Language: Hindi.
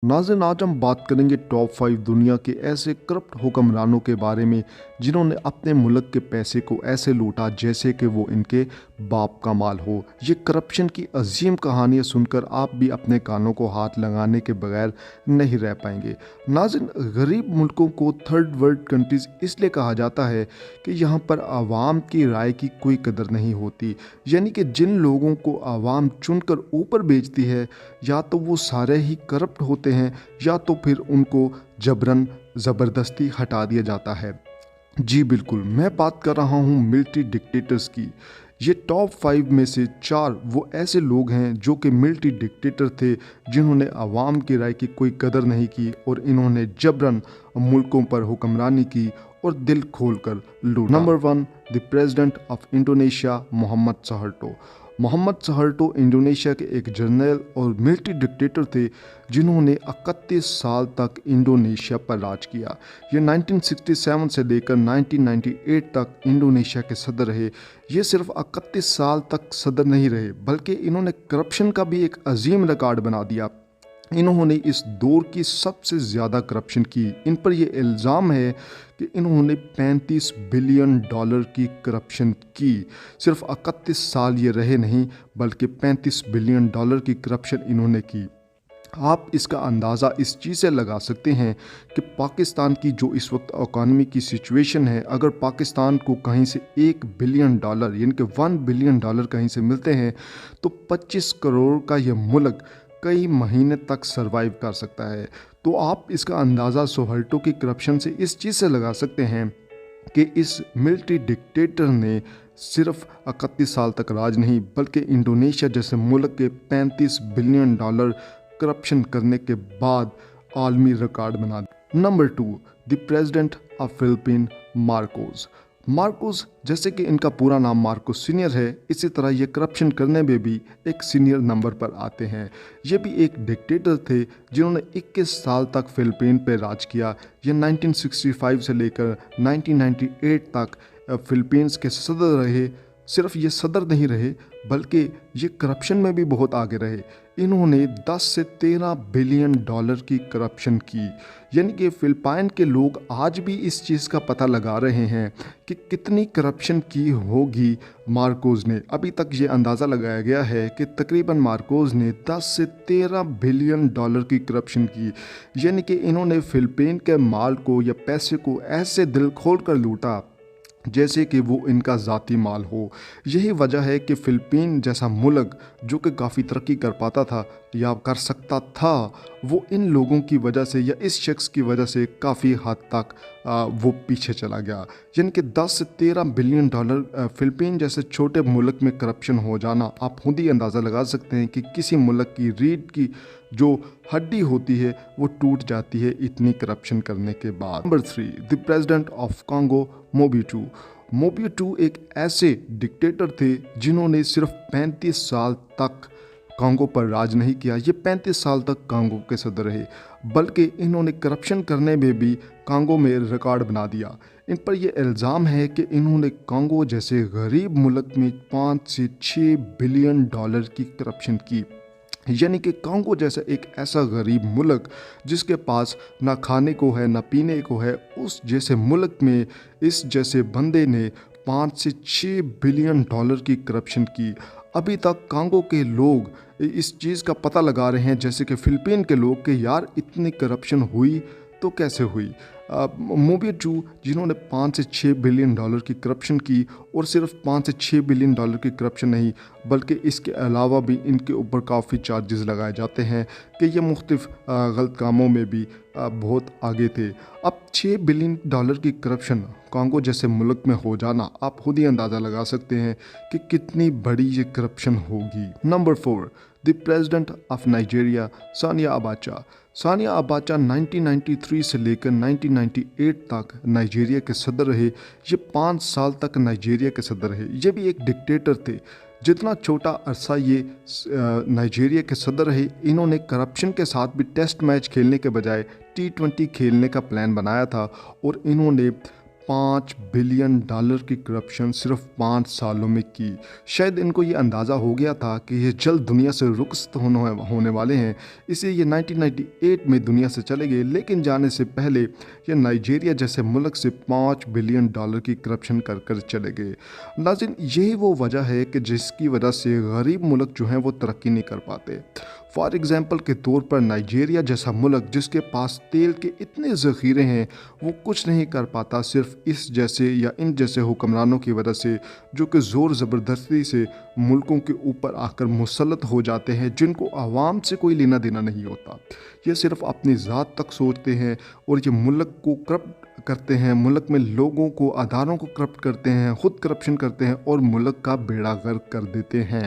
नाज़रीन, आज हम बात करेंगे टॉप 5 दुनिया के ऐसे करप्ट हुक्मरानों के बारे में जिन्होंने अपने मुल्क के पैसे को ऐसे लूटा जैसे कि वो इनके बाप का माल हो। ये करप्शन की अजीम कहानियाँ सुनकर आप भी अपने कानों को हाथ लगाने के बगैर नहीं रह पाएंगे। नाज़रीन, गरीब मुल्कों को थर्ड वर्ल्ड कंट्रीज़ इसलिए कहा जाता है कि यहाँ पर आवाम की राय की कोई कदर नहीं होती। यानी कि जिन लोगों को आवाम चुनकर ऊपर भेजती है, या तो वो सारे ही करप्ट होते हैं या तो फिर उनको जबरन ज़बरदस्ती हटा दिया जाता है। जी बिल्कुल, मैं बात कर रहा हूँ मिलिट्री डिक्टेटर्स की। ये टॉप 5 में से 4 वो ऐसे लोग हैं जो कि मिलिट्री डिक्टेटर थे, जिन्होंने आवाम की राय की कोई कदर नहीं की और इन्होंने जबरन मुल्कों पर हुक्मरानी की और दिल खोलकर लूटा। Number 1, the president of Indonesia, Mohammed Suharto. Mohammed Suharto Indonesia के एक जनरल और मिलिट्री डिक्टेटर थे जिन्होंने 31 साल तक इंडोनेशिया पर राज किया। ये 1967 से लेकर 1998 तक इंडोनेशिया के सदर रहे। ये सिर्फ 31 साल तक सदर नहीं रहे, बल्कि इन्होंने करप्शन का भी एक अजीम रिकॉर्ड बना दिया। इन्होंने इस दौर की सबसे ज़्यादा करप्शन की। इन पर यह इल्ज़ाम है कि इन्होंने 35 बिलियन डॉलर की करप्शन की। सिर्फ 31 साल ये रहे नहीं, बल्कि 35 बिलियन डॉलर की करप्शन इन्होंने की। आप इसका अंदाज़ा इस चीज़ से लगा सकते हैं कि पाकिस्तान की जो इस वक्त इकॉनमी की सिचुएशन है, अगर पाकिस्तान को कहीं से 1 बिलियन डॉलर यानी कि 1 बिलियन डॉलर कहीं से मिलते हैं तो 25 करोड़ का यह मुल्क कई महीने तक सरवाइव कर सकता है। तो आप इसका अंदाज़ा सुहार्टो की करप्शन से इस चीज़ से लगा सकते हैं कि इस मिलिट्री डिक्टेटर ने सिर्फ 31 साल तक राज नहीं, बल्कि इंडोनेशिया जैसे मुल्क के 35 बिलियन डॉलर करप्शन करने के बाद आलमी रिकॉर्ड बना दिया। Number 2, the president of Philippine, Marcos. Marcos, जैसे कि इनका पूरा नाम मार्कोस सीनियर है, इसी तरह ये करप्शन करने में भी एक सीनियर नंबर पर आते हैं। ये भी एक डिक्टेटर थे जिन्होंने 21 साल तक फिलिपीन पर राज किया। ये 1965 से लेकर 1998 तक फिलीपींस के सदर रहे। सिर्फ ये सदर नहीं रहे, बल्कि ये करप्शन में भी बहुत आगे रहे। इन्होंने 10 से 13 बिलियन डॉलर की करप्शन की। यानी कि फिलिपाइन के लोग आज भी इस चीज़ का पता लगा रहे हैं कि कितनी करप्शन की होगी मार्कोस ने। अभी तक ये अंदाज़ा लगाया गया है कि तकरीबन मार्कोस ने 10 से 13 बिलियन डॉलर की करप्शन की। यानी कि इन्होंने फिलिपीन के माल को या पैसे को ऐसे दिल खोल कर लूटा जैसे कि वो इनका ज़ाती माल हो। यही वजह है कि फ़िलिपीन जैसा मुल्क जो कि काफ़ी तरक्की कर पाता था या कर सकता था, वो इन लोगों की वजह से या इस शख्स की वजह से काफ़ी हद तक वो पीछे चला गया। यानी कि 10 से 13 बिलियन डॉलर फ़िलिपीन जैसे छोटे मुल्क में करप्शन हो जाना, आप खुद ही अंदाज़ा लगा सकते हैं कि किसी मुल्क की रीढ़ की जो हड्डी होती है वो टूट जाती है इतनी करप्शन करने के बाद। Number 3, the president of Congo, Mobutu. Mobutu एक ऐसे डिक्टेटर थे जिन्होंने सिर्फ 35 साल तक कांगो पर राज नहीं किया। ये 35 साल तक कांगो के सदर रहे, बल्कि इन्होंने करप्शन करने में भी कांगो में रिकॉर्ड बना दिया। इन पर यह इल्ज़ाम है कि इन्होंने कांगो जैसे गरीब मुल्क में 5 से 6 बिलियन डॉलर की करप्शन की। यानी कि कांगो जैसा एक ऐसा गरीब मुल्क जिसके पास ना खाने को है ना पीने को है, उस जैसे मुल्क में इस जैसे बंदे ने 5 से 6 बिलियन डॉलर की करप्शन की। अभी तक कांगो के लोग इस चीज़ का पता लगा रहे हैं, जैसे कि फ़िलिपीन के लोग, कि यार इतनी करप्शन हुई तो कैसे हुई। मोबुटू जिन्होंने 5 से 6 बिलियन डॉलर की करप्शन की, और सिर्फ 5 से 6 बिलियन डॉलर की करप्शन नहीं, बल्कि इसके अलावा भी इनके ऊपर काफ़ी चार्जेस लगाए जाते हैं कि ये मुख्तलिफ गलत कामों में भी बहुत आगे थे। अब 6 बिलियन डॉलर की करप्शन कांगो जैसे मुल्क में हो जाना, आप खुद ही अंदाज़ा लगा सकते हैं कि कितनी बड़ी ये करप्शन होगी। Number 4, the president of Nigeria, Sania अबाचा। Sania अबाचा 1993 से लेकर 1998 तक नाइजीरिया के सदर रहे। ये 5 साल तक नाइजीरिया के सदर रहे। ये भी एक डिक्टेटर थे। जितना छोटा अरसा ये नाइजीरिया के सदर रहे, इन्होंने करप्शन के साथ भी टेस्ट मैच खेलने के बजाय T20 खेलने का प्लान बनाया था, और इन्होंने $5 बिलियन की करप्शन सिर्फ 5 सालों में की। शायद इनको ये अंदाज़ा हो गया था कि ये जल्द दुनिया से रुखसत होने वाले हैं, इसलिए ये 1998 में दुनिया से चले गए, लेकिन जाने से पहले ये नाइजीरिया जैसे मुल्क से $5 बिलियन की करप्शन कर कर चले गए। नाज़रीन, यही वो वजह है कि जिसकी वजह से गरीब मुल्क जो हैं वो तरक्की नहीं कर पाते। फॉर एग्ज़ाम्पल के तौर पर नाइजीरिया जैसा मुल्क जिसके पास तेल के इतने ज़ख़ीरे हैं, वो कुछ नहीं कर पाता सिर्फ इस जैसे या इन जैसे हुक्मरानों की वजह से, जो कि ज़ोर ज़बरदस्ती से मुल्कों के ऊपर आकर मुसल्लत हो जाते हैं, जिनको आवाम से कोई लेना देना नहीं होता। ये सिर्फ अपनी ज़ात तक सोचते हैं और ये मुल्क को करप्ट करते हैं, मुल्क में लोगों को, अदारों को करप्ट करते हैं, ख़ुद करप्शन करते हैं और मुल्क का बेड़ा गर्क कर देते हैं।